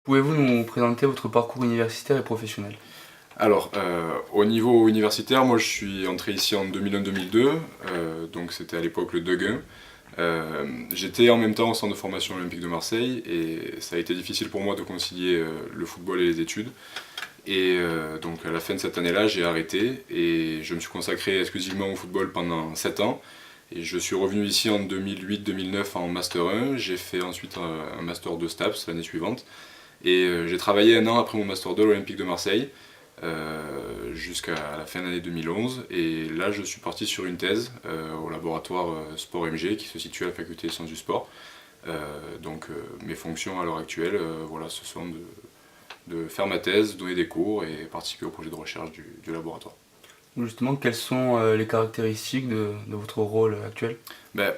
Pouvez-vous nous présenter votre parcours universitaire et professionnel? Alors, au niveau universitaire, moi je suis entré ici en 2001-2002, donc c'était à l'époque le Deguin. J'étais en même temps au centre de formation olympique de Marseille et ça a été difficile pour moi de concilier le football et les études. Et donc à la fin de cette année-là, j'ai arrêté et je me suis consacré exclusivement au football pendant 7 ans. Et je suis revenu ici en 2008-2009 en Master 1, j'ai fait ensuite un Master 2 STAPS l'année suivante. Et j'ai travaillé un an après mon Master 2 à l'Olympique de Marseille, jusqu'à la fin de l'année 2011. Et là, je suis parti sur une thèse au laboratoire Sport MG qui se situe à la faculté des sciences du sport. Mes fonctions à l'heure actuelle, voilà, ce sont de faire ma thèse, donner des cours et participer au projet de recherche du laboratoire. Justement, quelles sont les caractéristiques de votre rôle actuel? Ben,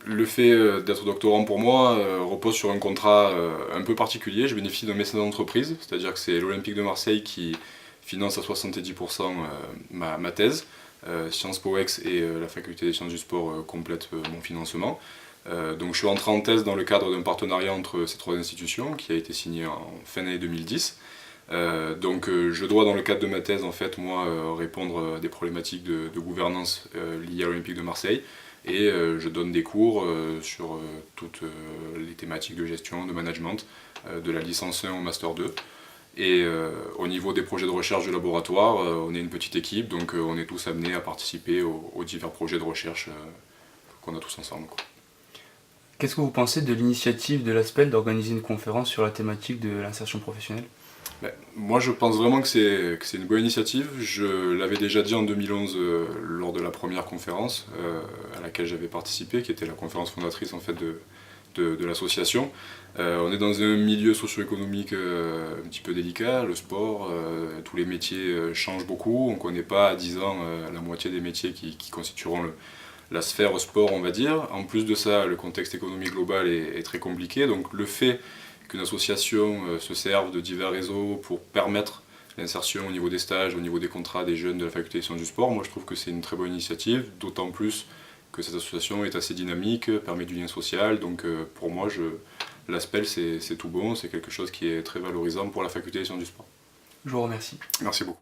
le fait d'être doctorant pour moi repose sur un contrat un peu particulier. Je bénéficie d'un mécénat d'entreprise, c'est-à-dire que c'est l'Olympique de Marseille qui finance à 70% ma thèse. Sciences Po Ex et la faculté des sciences du sport complètent mon financement. Donc je suis entré en thèse dans le cadre d'un partenariat entre ces trois institutions qui a été signé en fin d'année 2010. Je dois dans le cadre de ma thèse en fait moi répondre à des problématiques de gouvernance liées à l'Olympique de Marseille et je donne des cours sur toutes les thématiques de gestion, de management, de la licence 1 au Master 2. Et au niveau des projets de recherche du laboratoire, on est une petite équipe, donc on est tous amenés à participer aux divers projets de recherche qu'on a tous ensemble, quoi. Qu'est-ce que vous pensez de l'initiative de l'ASPEL d'organiser une conférence sur la thématique de l'insertion professionnelle? Moi je pense vraiment que c'est une bonne initiative. Je l'avais déjà dit en 2011 lors de la première conférence à laquelle j'avais participé, qui était la conférence fondatrice en fait de l'association. On est dans un milieu socio-économique un petit peu délicat, le sport, tous les métiers changent beaucoup, on ne connaît pas à 10 ans la moitié des métiers qui constitueront la sphère sport, on va dire. En plus de ça, le contexte économique global est très compliqué, donc le fait qu'une association se serve de divers réseaux pour permettre l'insertion au niveau des stages, au niveau des contrats des jeunes de la faculté des sciences du sport, moi je trouve que c'est une très bonne initiative, d'autant plus que cette association est assez dynamique, permet du lien social, donc pour moi l'ASPEL c'est tout bon, c'est quelque chose qui est très valorisant pour la faculté des sciences du sport. Je vous remercie. Merci beaucoup.